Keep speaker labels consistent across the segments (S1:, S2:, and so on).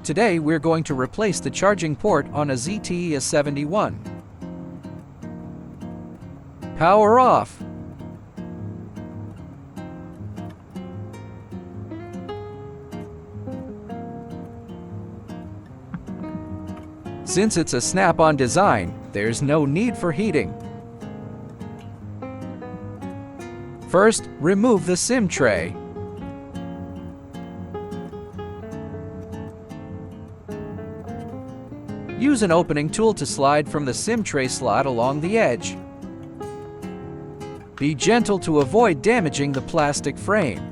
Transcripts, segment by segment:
S1: Today we're going to replace the charging port on a ZTE A71. Power off. Since it's a snap-on design, there's no need for heating. First, remove the SIM tray. Use an opening tool to slide from the SIM tray slot along the edge. Be gentle to avoid damaging the plastic frame.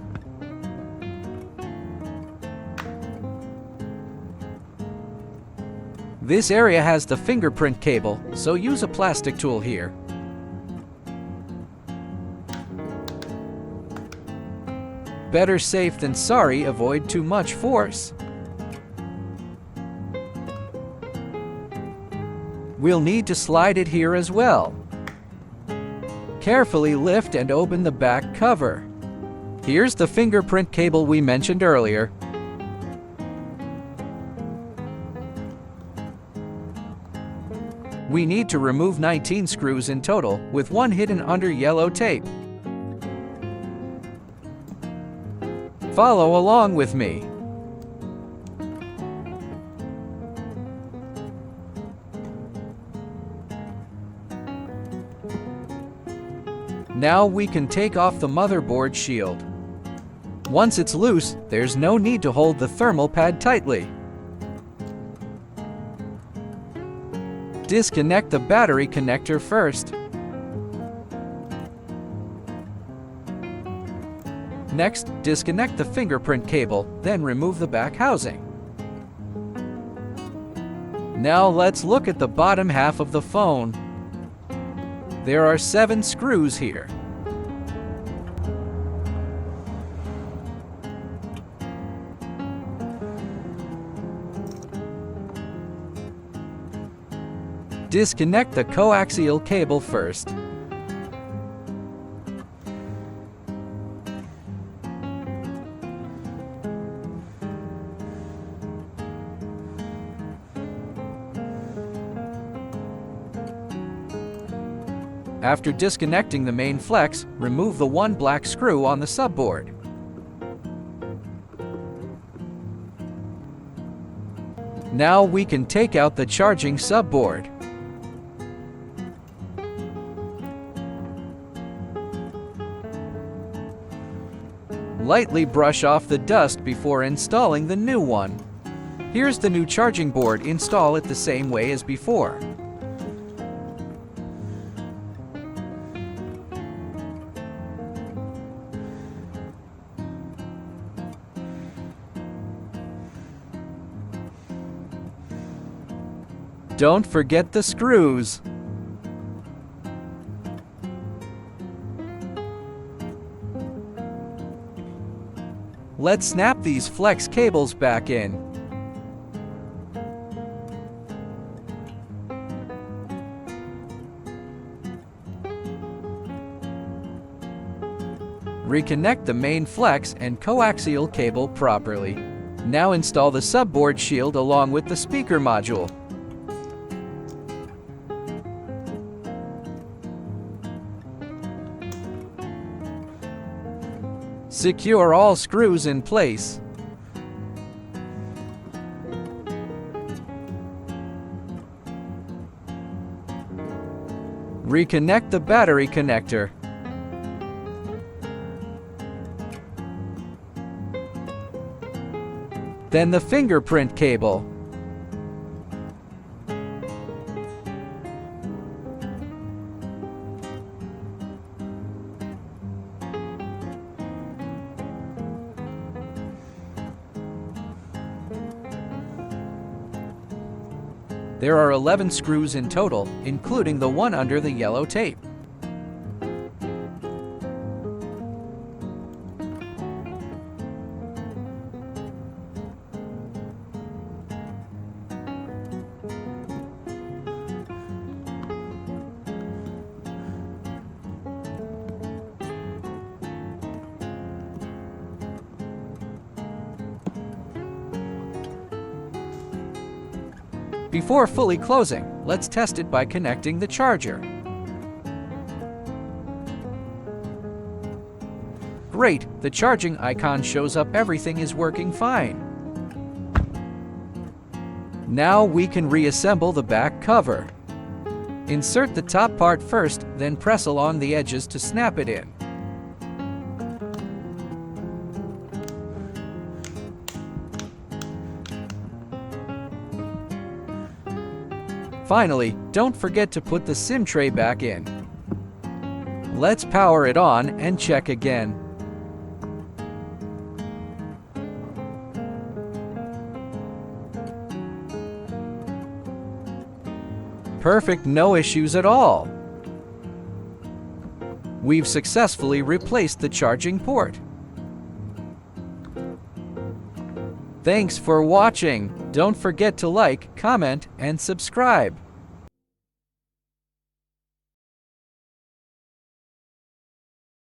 S1: This area has the fingerprint cable, so use a plastic tool here. Better safe than sorry, avoid too much force. We'll need to slide it here as well. Carefully lift and open the back cover. Here's the fingerprint cable we mentioned earlier. We need to remove 19 screws in total, with one hidden under yellow tape. Follow along with me. Now we can take off the motherboard shield. Once it's loose, there's no need to hold the thermal pad tightly. Disconnect the battery connector first. Next, disconnect the fingerprint cable, then remove the back housing. Now let's look at the bottom half of the phone. There are 7 screws here. Disconnect the coaxial cable first. After disconnecting the main flex, remove the one black screw on the subboard. Now we can take out the charging subboard. Lightly brush off the dust before installing the new one. Here's the new charging board. Install it the same way as before. Don't forget the screws. Let's snap these flex cables back in. Reconnect the main flex and coaxial cable properly. Now install the subboard shield along with the speaker module. Secure all screws in place. Reconnect the battery connector. Then the fingerprint cable. There are 11 screws in total, including the one under the yellow tape. Before fully closing, let's test it by connecting the charger. Great, the charging icon shows up. Everything is working fine. Now we can reassemble the back cover. Insert the top part first, then press along the edges to snap it in. Finally, don't forget to put the SIM tray back in. Let's power it on and check again. Perfect, no issues at all. We've successfully replaced the charging port. Thanks for watching. Don't forget to like, comment, and subscribe.